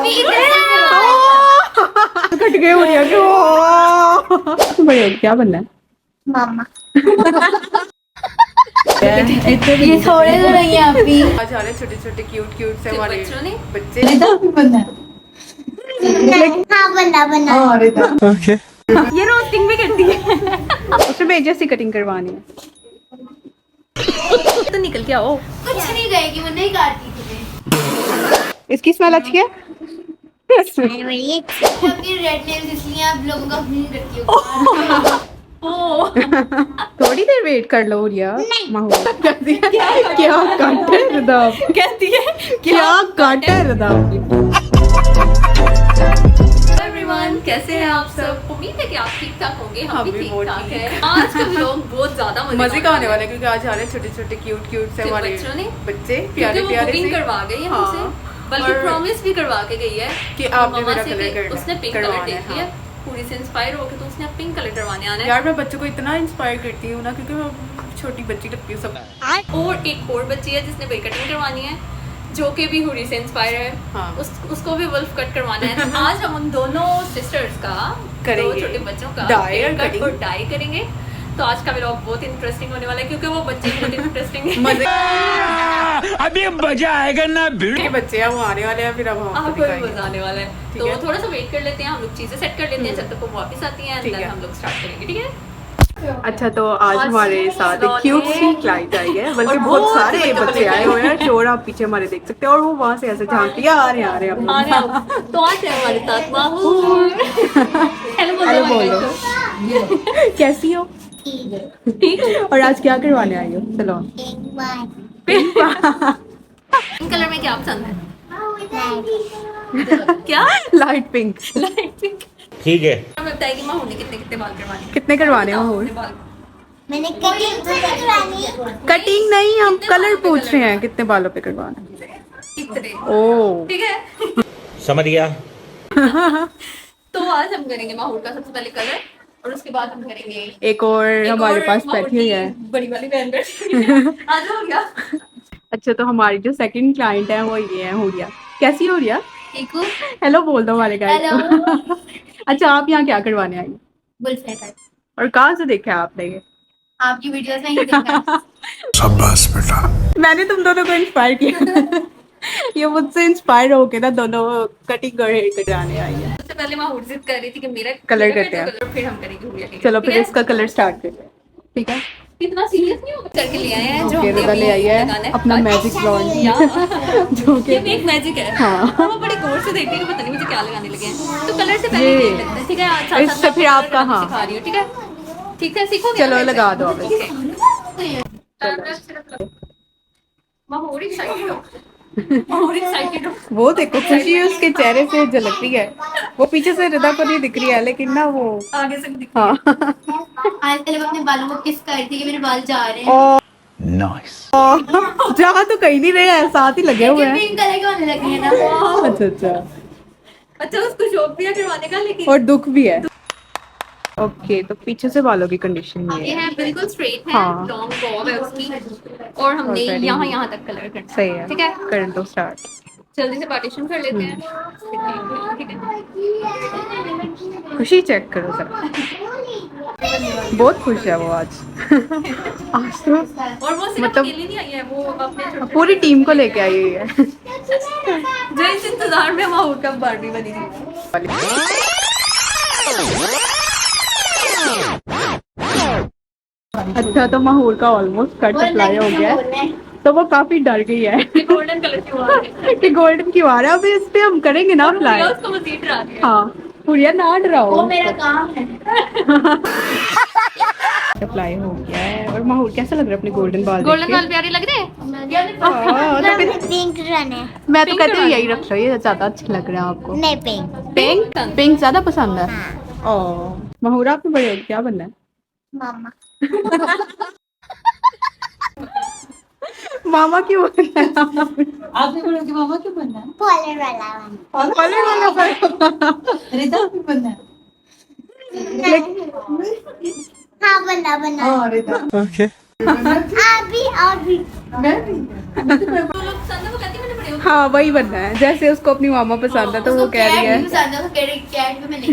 अभी कट गए हो गया क्यों? बड़े क्या बनना है? मामा ये थोड़े तो नहीं है अभी। आज आ रहे छोटे छोटे क्यूट क्यूट से हमारे बच्चों ने बच्चे। हाँ बना बना। ओके ये रोस्टिंग भी करती है। उसमें मैं जैसी कटिंग करवानी है तो निकल के आओ। कुछ नहीं कहेगी, मैं नहीं काटती तुम्हें। इसकी स्मेल अच्छी है। अपनी रेड नेल्स इसलिए आप लोगों का करती हो। थोड़ी देर वेट कर लो रिया। माहौल कहती है क्या काटे रदाब, कहती है क्या काटे रदाब। एवरीवन, कैसे हैं आप सब? उम्मीद है कि आप ठीक ठाक होंगे। हम भी भी ठीक बहुत ठाक ठीक हैं। आज का व्लॉग बहुत ज्यादा मजे का होने वाला है क्योंकि आज आ रहे छोटे छोटे क्यूट क्यूट से हमारे बच्चों ने बच्चे प्यारे वो प्यारे बुकिंग से। करवा गई है हाँ। हमसे, बल्कि और प्रॉमिस भी करवा के गई है कि आपने मम्मा मेरा से कलर कि करना उसने पिंक कलर करवाना देख है। लिया, पूरी से इंस्पायर होकर तो उसने पिंक कलर करवाने आना है। यार मैं बच्चों को इतना इंस्पायर करती हूँ ना क्योंकि मैं छोटी बच्ची लगती हूँ सब। और एक और बच्ची है जिसने वेल कटिंग करवानी है, जो कि भी हुरी से इंस्पायर है। हाँ। उसको भी वुल्फ कट करवाना है। तो आज हम उन दोनों सिस्टर्स का, दो करेंगे। छोटे बच्चों का डाई और hair cut cutting। और डाई करेंगे। तो आज का व्लॉग बहुत इंटरेस्टिंग होने वाला है क्योंकि वो बच्चे बहुत इंटरेस्टिंग है। मजे अभी मजा आएगा ना भिड़। के बच्चे हैं वो आने वाले हैं, फिर अब हम आपको भी मजा आने वाला है। ठीक तो है। थोड़ा सा वेट कर लेते हैं, हम लोग चीजें सेट कर लेते हैं जब तक वो वापस आती हैं, ठीक अंदर है। हम लोग स्टार्ट करेंगे। ठीक है। अच्छा तो आज हमारे साथ एक खिलौने। क्यूट सी क्लाइंट आई है, बल्कि और बहुत बहुत सारे बच्चे बच्चे आए हुए हैं। शोर आप पीछे हमारे देख सकते हैं और वो वहाँ से ऐसे झांकती है आ रहे हैं, आ रहे हैं आ आप रहे हो। तो आज है हमारे साथ माहूर। हेलो हेलो बोल बोलो। दो। कैसी हो? ठीक है। और आज क्या करवाने आई हो? चलो पिंक कलर में क्या पसंद है? क्या? Light pink. Light pink. ठीक है हमें बताइए कि माहूर ने कितने कितने बाल करवाने हैं? कितने करवाने हैं बताओ और? अपने बाल। मैंने कटिंग तो करवानी है। कटिंग नहीं, हम कितने कलर बालों पे पूछ कलर रहे हैं करवाना? कितने बालों पे करवाना है। कितने? ओ ठीक है। समझ गया। तो आज हम करेंगे माहौर का सबसे पहले कलर, और उसके बाद हम करेंगे एक और हमारे और पास माहौर बैठी हुई की है। बड़ी वाली बहन बैठी हुई है। आज हो गया। अच्छा तो हमारी जो सेकंड क्लाइंट है वो ये है हुरिया। कैसी हो हुरिया? ठीक हूँ। हेलो बोल दो हमारे गाइड को। अच्छा आप यहाँ क्या करवाने आई? Wolf hair cut. और कहाँ से देखा है आपने ये? आपकी वीडियोस में ही देखा है। शाबाश बेटा। मैंने तुम दोनों को इंस्पायर किया। ये मुझसे इंस्पायर होके ना दोनों कटिंग और हेयर कटाने आई है। सबसे पहले माहौर जिद कर रही थी कि मेरा कलर कर करते दो हैं। कलर, फिर हम करेंगे हुरिया के। चलो ठीक फिर है? इसका कलर स्टार्ट करते हैं। ठीक है। इतना सीरियस नहीं होगा। करके ले आए हैं जो ओके हमने रुदा ले आई अभी लगाना है अपना मैजिक ब्लॉन्ड जो ये कि भी एक मैजिक है। हाँ। और वो बड़ी गौर से देख रही है कि पता नहीं मुझे क्या लगाने लगे हैं। तो कलर से पहले ये- देख लेते हैं। ठीक है। आज साथ इससे साथ फिर मैं आपको आपका, कलर हाँ। सिखा रही हूँ। ठीक है। ठीक है, सीखोगे चलो ना मेरे से? लगा दो अब ओके। माहौर एक्साइटेड हो। माहौर एक्साइटेड हो। वो देखो खुशी उसके चेहरे से झलक रही है। वो पीछे से रिदा को नहीं दिख रही है लेकिन ना वो आगे से दिख हाँ। आज पहले मैं अपने बालों को किस कर रही थी कि मेरे बाल जा रहे हैं। और नाइस। जहाँ तो कहीं नहीं रहे हैं, साथ ही लगे हुए हैं। पिंक कलर के होने लगे हैं ना। अच्छा अच्छा। अच्छा, उसको शौक भी है करवाने का, लेकिन और दुख भी है। ओके तो पीछे से बालों की कंडीशन ये ये है। है बिल्कुल स्ट्रेट है। हाँ। लॉन्ग बॉब है उसकी, और हमने और very यहाँ neat। यहाँ तक कलर करना सही है। ठीक है। कर दो स्टार्ट। जल्दी से पार्टीशन कर लेते हैं। ठीक है। खुशी चेक करो जरा। बहुत खुश है वो आज। आज तो और वो सिर्फ मतलब अकेली नहीं आई है, वो अपने छोटे पूरी टीम को लेके आई हुई है। जो इस इंतजार में माहौर का बारबी बनी थी। अच्छा तो माहौर का ऑलमोस्ट कट अप्लाई हो गया है, तो वो काफी डर गई है गोल्डन कलर की हुआ है। कि गोल्डन क्यों आ रहा है। अभी इस पे हम करेंगे ना और अप्लाई। हुरिया उसको मजीद डरा रही है। हाँ हुरिया ना डराओ। वो मेरा काम है। अप्लाई हो गया है। और माहौर कैसा लग रहा है अपने गोल्डन बाल गोल्डन देख बाल के? प्यारे लग रहे हैं। हाँ, तो फिर पिंक रन है। मैं तो पिंक कहती हूँ करवा यही दो। रख लो, ये ज्यादा अच्छा लग रहा है आपको। नहीं पिंक। पिंक पिंक ज्यादा पसंद है। ओह माहौर आपने बड़े हो क्या बनना है? मामा। मामा क्यों बनना है? आपने बोला कि मामा क्यों बनना है? कॉलर वाला वन। कॉलर वाला रिदा क्यों बनना है? हाँ बना बना। हाँ रिदा। ओके आप भी और भी। मैं भी। तो लोग पसंद है, वो कहती है मैंने बड़े होकर हाँ वही बनना है, जैसे उसको अपनी मामा पसंद है तो वो कह रही है। कैट भी मैंने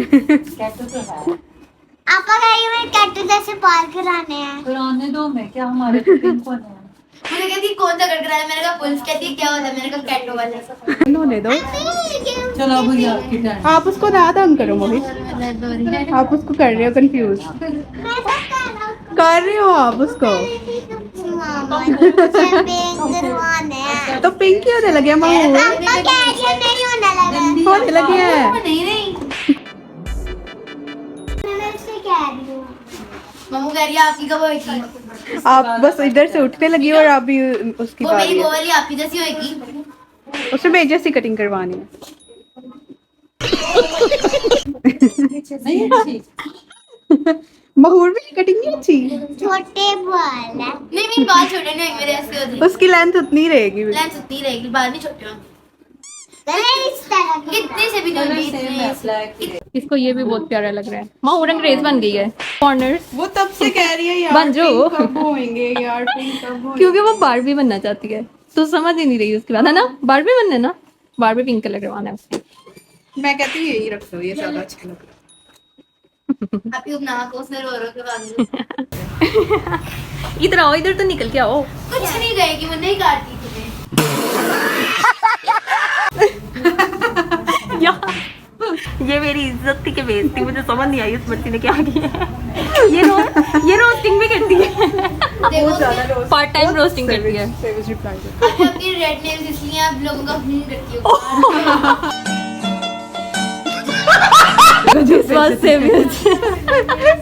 आपा कह रही है कैट जैसे बाल कराने हैं। पुराने दो में क्या हमारे तो पिंक होने हैं। मुझे कहती कौन सा कट रहा है, मैंने कहा पुलिस कहती है क्या होता है, मैंने कहा कैटो वाला। उन्होंने दो, चलो अब ये आपकी टर्न। आप उसको ना तंग करो मोहित, आप उसको कर रहे हो कंफ्यूज, कर रहे हो आप उसको। मामा मुझे पिंक करवाने हैं। तो पिंक ही होने लगे माहौल, आपा कह रही है नहीं होने लगा। होने लगे हैं। नहीं मैं उससे कह रही हूँ। मम्मू कह रही है आपकी कब होगी, आप बस इधर से उठने लगी और आप भी उसकी वो बारी मेरी है। वो वाली आपकी जैसी होगी। उसे मेरी जैसी कटिंग करवानी है। नहीं अच्छी। महूर भी कटिंग नहीं अच्छी, छोटे बाल है। नहीं मेरी बाल छोटे नहीं मेरे ऐसे होते, उसकी लेंथ उतनी रहेगी। लेंस उतनी रहेगी, बाल नहीं छोटे होंगे। कलर इस तरह का। इतने से भी कलर नहीं सेम है ब्लैक। इसको ये भी बहुत प्यारा लग रहा है। माहौर अंग्रेज बन गई है। कॉर्नर्स वो तब से कह रही है यार बन जाओ। पिंक कब होएंगे यार, पिंक कब होएंगे। क्योंकि वो बारबी बनना चाहती है तो समझ ही नहीं रही उसके बाद, है ना? बारबी बनना है ना, बारबी पिंक कलर करवाना है उसकी। मैं कहती हूँ यही रख दो, ये ज्यादा अच्छा लग रहा आप यूं नाक उसने रो रो के बाल इधर आओ, इधर तो निकल के आओ। कुछ नहीं कहेगी, वो नहीं काटती तुम्हें। ये मेरी इज्जत थी कि बेइज्जती, मुझे समझ नहीं आई इस बच्ची ने क्या किया है। ये रोस्टिंग भी करती है, देखो पार्ट टाइम रोस्टिंग करती है। आपकी रेड नेल्स इसलिए आप लोगों का करती हो। बस से भी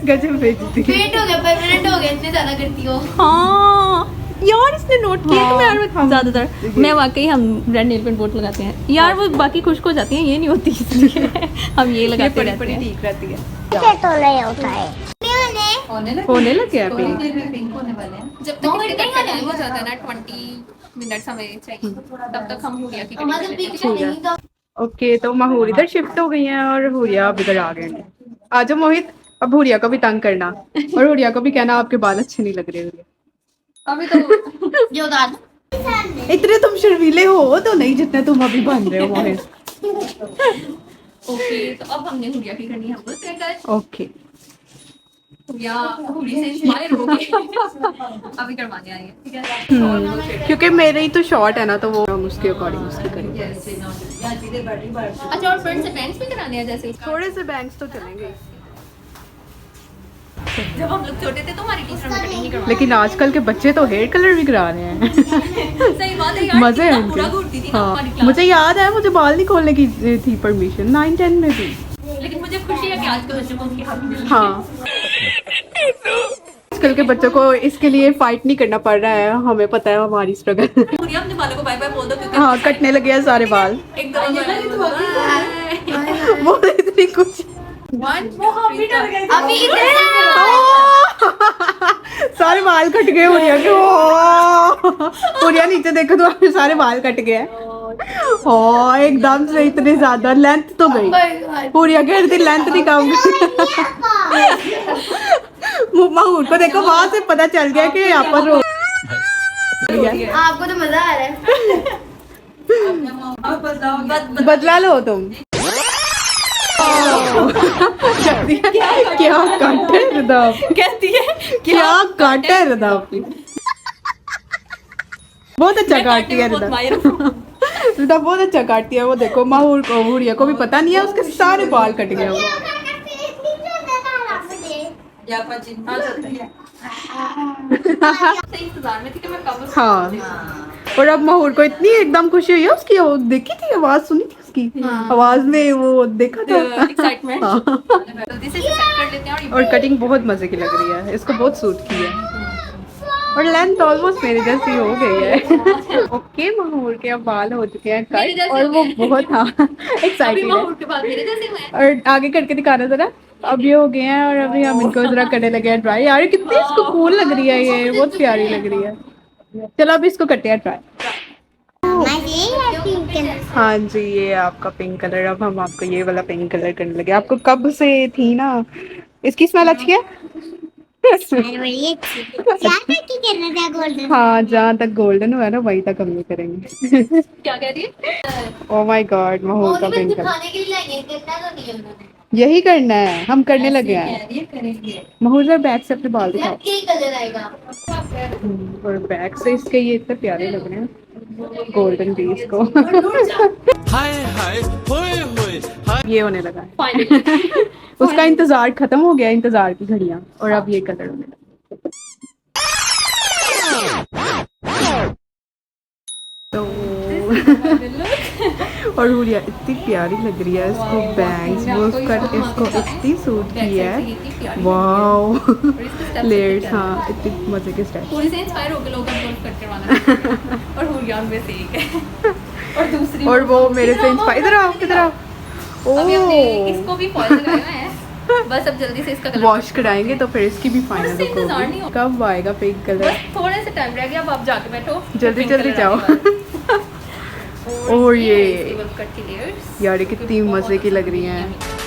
गजब बेइज्जती। पेंट हो गया, परमानेंट हो गया, इतने ज्यादा करती हो। हाँ यार, इसने नोट किया कि मैं यार हाँ, ज्यादातर मैं वाकई हम रेड नेल पेंट बोट लगाते हैं यार, वो बाकी खुश्क हो जाती हैं, ये नहीं होती इसलिए हम ये लगाते रहते हैं। ठीक रहती है। क्या तो नहीं होता है। होने लगे गया थोड़ी पिंक। देर में पिंक होने वाले हैं। जब तक इसकी कट टाइम हो जाता है ना 20 मिनट समय चाहिए, तब तक हम हुरिया की हमारा तो कटिंग पीछे नहीं था। ओके, तो महूर इधर शिफ्ट हो गई हैं और हुरिया अब इधर आ गए हैं। आ जाओ मोहित, अब हुरिया को भी तंग करना और हुरिया को भी कहना आपके बाल अच्छे नहीं लग रहे हुरिया। अभी तो ये उतार दो। इतने तुम शर्मीले हो तो नहीं जितने तुम अभी बन रहे हो मोहित। ओके, तो अब हमने हुरिया की करनी है, हम बोलते हैं कट। ओके, हुरिया हुरी से इंस्पायर हो गए, अभी करवाने आई है, ठीक है। क्योंकि मेरे ही तो शॉर्ट है ना, तो वो हम उसके अकॉर्डिंग उसकी करेंगे। अच्छा, और फ्रंट से बैंड्स भी कराने हैं जैसे उसका? थोड़े से बैंक्स तो चलेंगे, जब हम लोग छोटे थे तो हमारी टीचर हमें कटिंग नहीं करवाती। लेकिन आजकल के बच्चे तो हेयर कलर भी करा रहे हैं। सही बात है यार, मजे हैं कितना बुरा इनके। घूरती थी ना हमारी हाँ, क्लास। मुझे याद है मुझे बाल नहीं खोलने की थी परमिशन 9-10 में भी। लेकिन मुझे खुशी है कि आज के बच्चों को उनके हक मिल गए। हाँ, आजकल के बच्चों को इसके लिए फाइट नहीं करना पड़ रहा है, हमें पता है हमारी स्ट्रगल। हुरिया अपने बालों को बाय बाय बोल दो, क्योंकि हाँ, कटने लगे हैं सारे बाल। एक दो वो इतनी कुछ अभी इधर सारे बाल कट गए हुरिया के। हुरिया नीचे देखो तो सारे बाल कट गए। हाँ, एकदम से इतने ज्यादा लेंथ तो गई। हुरिया कह रही थी लेंथ नहीं कम। महूर को देखो, वहां से पता चल गया कि यहाँ पर रो आपको तो मजा आ रहा है। बदला लो तुम। क्या काटे रदाब, कहती है क्या काटे रदाब। बहुत अच्छा काटती है बहुत रदाब। माहिर हूँ। रदाब बहुत अच्छा काटती है। वो देखो महूर को, हुरिया को भी पता नहीं है, उसके सारे बाल कट गए। वो सही इंतजार में थी कि मैं कब उसको हाँ, और अब महूर को इतनी एकदम खुशी हुई है उसकी, वो देखी थी, आवाज सुनी थी उसकी, आवाज में वो देखा था। एक्साइटमेंट हाँ। जल्दी से सेट कर लेते हैं। और कटिंग बहुत मजे की लग रही है, इसको बहुत सूट की है और लेंथ ऑलमोस्ट मेरे जैसी हो गई है। ओके, महूर के अब बाल हो चुके हैं मेरे कट जैसे और वो हो गए। बहुत हाँ अभी एक्साइटेड है। महूर के बाद मेरे जैसे हुए हैं। और आगे करके दिखाना जरा। अब ये हो गए हैं और अभी हम इनको जरा करने लगे हैं ट्राई। यार कितनी इसको कूल लग रही है, ये बहुत प्यारी लग रही है। चलो अभी इसको करते हैं ट्राई। हाँ जी, ये आपका पिंक कलर। अब हम आपको ये वाला पिंक कलर करने लगे। आपको कब से थी ना, इसकी स्मेल अच्छी है। बड़ी अच्छी क्या करके करना था गोल्डन हाँ, जहाँ तक गोल्डन हुआ है ना वहीं तक हम ये करेंगे। क्या कह रही है? ओ माय गॉड, माहौल का पिंक कलर। दिखाने के लिए लाएंगे, करना तो नहीं है उन्होंने। यही करना है, हम करने लगे कह हैं। रही है करेंगे। माहौल सर बैक से अपने बाल दिखाओ। ब्लैक ही कलर आएगा। और बैक से इसके ये इतने प्यारे लग रहे हैं गोल्डन पीस को। हाय हाय होए होए ये होने लगा है। फाइनली उसका इंतजार खत्म हो गया, इंतजार की घड़ियां, और अब ये कलर होने लगा। तो और हुरिया इतनी प्यारी लग रही है, इसको बैंग्स वो इसको इतनी सूट की है। वाओ लेयर्स, हाँ इतनी मजे के स्टेप। थोड़ी से इंस्पायर होकर लोग अब गोल्फ करते वाला और हुरियान में से एक है और दूसरी और वो मेरे से इंस्पायर, इधर आओ किधर आओ। अभी हमने ओ इसको भी फॉल लगाया है, बस अब जल्दी से इसका कलर वॉश कराएंगे तो फिर इसकी भी फाइनल उससे लुक इंतजार नहीं होगी। होगा। कब आएगा पिंक कलर? बस थोड़े से टाइम रह गया, अब आप जाके बैठो जल्दी पिंक जल्दी कलर जाओ। आने वाला है। और ये इसकी वर्क कट की layers, यार ये कितनी बहुत मजे की लग रही अच्छा हैं।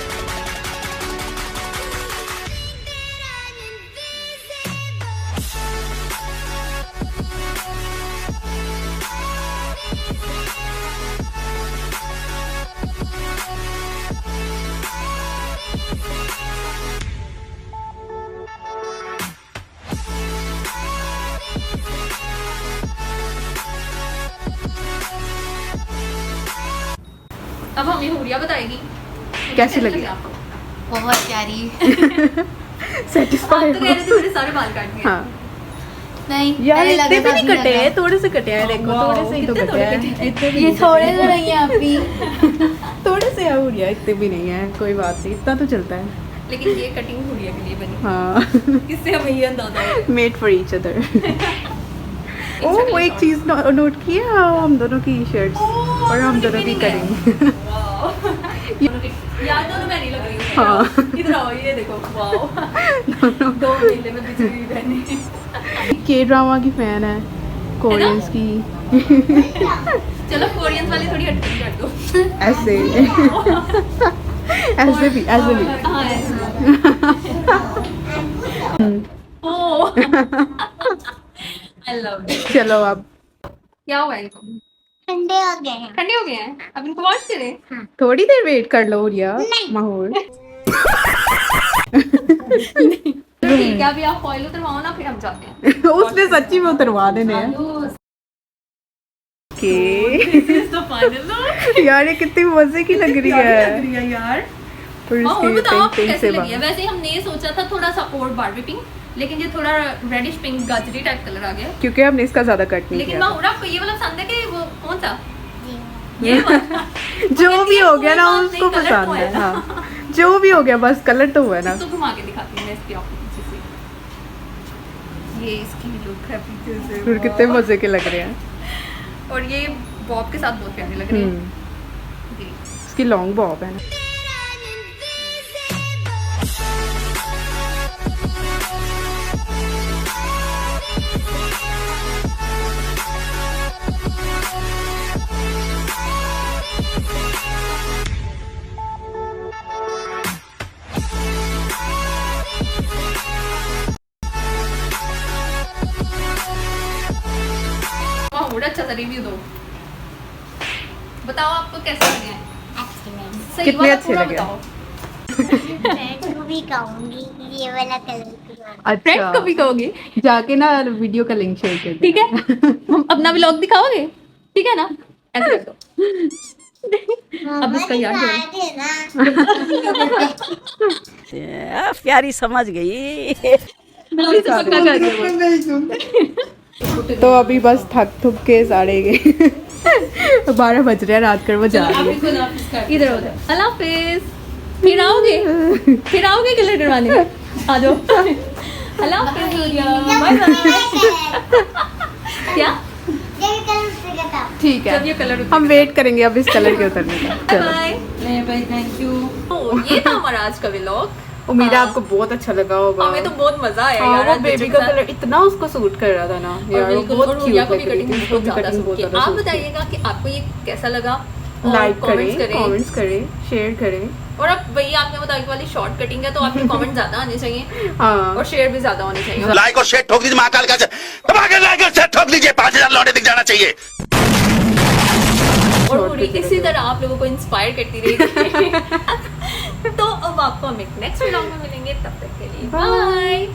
अब हमें हुरिया बताएगी कैसी लगी? आपको? बहुत प्यारी। आप सेटिस्फाइड? तो कह रहे थे मेरे सारे बाल काट दिए। हाँ नहीं यार पहले इतने लगा भी नहीं था, कटे हैं, लगा। थोड़े से कटे हैं, देखो वाओ, थोड़े से ही तो कितने कटे थोड़े हैं। कटे? इतने भी ये नहीं थोड़े कटे तो नहीं है अभी। हैं। थोड़े से है हुरिया, इतने भी नहीं है, कोई बात नहीं, इतना तो चलता है। लेकिन ये कटिंग हुरिया के लिए बनी, हाँ इससे हमें ये अंदाजा है। Made for each other. ओ वो एक चीज नोट की है, हम दोनों की शर्ट्स और हम दोनों की करेंगे। यार दोनों मैं नहीं लग रही हूँ। हाँ। इधर आओ, ये देखो वाओ, दो मेले में बिछड़ी हुई बहनें। के ड्रामा की फैन है, कोरियंस की। चलो कोरियंस वाली थोड़ी हटके कर दो। ऐसे ऐसे भी ऐसे भी। हाँ ओह आई लव इट। चलो अब क्या हुआ इनको? ठंडे हो गए हैं ठंडे हो गए हैं, अब इनको वॉश करें? थोड़ी देर वेट कर लो रिया। माहौल तो ठीक है, अभी आप फॉइल उतरवाओ ना, फिर हम जाते हैं। उसने सच्ची में उतरवा देने हैं। के This is the final look। यार ये कितनी मजे की लग रही है। लग रही है यार। और और इसकी बताओ आपको पिंक कैसी से लगी है? बाहर। वैसे हमने ये सोचा था थोड़ा सा और बारबी पिंक, लेकिन ये थोड़ा रेडिश पिंक गाजरी टाइप कलर आ गया। क्योंकि हमने इसका ज्यादा कट नहीं लेकिन किया। माहौर आपको ये वाला पसंद है कि वो कौन सा? ये वाला? जो भी हो गया ना कोई बात उसको नहीं, कलर तो पसंद है। है ना। हाँ जो भी हो गया, बस कलर तो हुआ है ना। इसको घुमा के दिखाती हूँ मैं इसकी आपको पीछे से। ये इसकी लुक है पीछे से। फिर कितने वाह। मजे के लग रहे हैं। और ये बॉब के साथ बहुत प्यारे लग रहे हैं। जी। इसकी लॉन्ग बॉब है ना। माहौर अच्छा सा रिव्यू दो, बताओ आपको कैसे लगे हैं? सही कितने वाला अच्छे पूरा लगे? बताओ। फ्रेंड को भी कहूंगी ये वाला कलर फ्रेंड अच्छा को भी कहोगे? जाके ना वीडियो का लिंक शेयर कर ठीक है, हम अपना व्लॉग दिखाओगे? ठीक है ना, ऐसे कर दो। अब इसका याद है। प्यारी समझ गई। फिर से पक्का कर दो। तो अभी बस थक थुक के साड़े गए। 12 बज रहे हैं रात कर, वो जा रही है। इधर उधर अल्लाह हाफिज। फिर आओगे कलर करवाने? आ जाओ। अल्लाह हाफिज। Bye bye. क्या? ठीक जब ये है, कलर हम वेट करेंगे अब इस कलर के उतरने का। चलो बाय बाय थैंक यू। ये था हमारा आज का व्लॉग। उम्मीद है आपको बहुत अच्छा लगा होगा। हमें तो बहुत मजा आया हाँ, यार। वो आज बेबी बच्चों का के साथ। कलर इतना उसको सूट कर रहा था ना और यार, वो बिल्कुल, बहुत और क्यूट रुया को लग भी रही कटिंग थी। उसको बहुत भी ज्यादा कटिंग सूट बहुत की। ज्यादा आप सूट की। बताइएगा कि आपको ये कैसा लगा। और लाइक comments करें, कमेंट्स करें, शेयर करें। और अब वही आपने बताया कि वाली शॉर्ट कटिंग है तो आपके कमेंट ज्यादा आने चाहिए हाँ और शेयर भी ज्यादा होने चाहिए। लाइक और शेयर ठोक दीजिए महाकाल का दबाकर लाइक और शेयर ठोक दीजिए 5000 लौटे दिख जाना चाहिए। और पूरी इसी तरह आप लोगों को इंस्पायर करती रहेगी। तो अब आपको हम एक नेक्स्ट व्लॉग में मिलेंगे, तब तक के लिए बाय।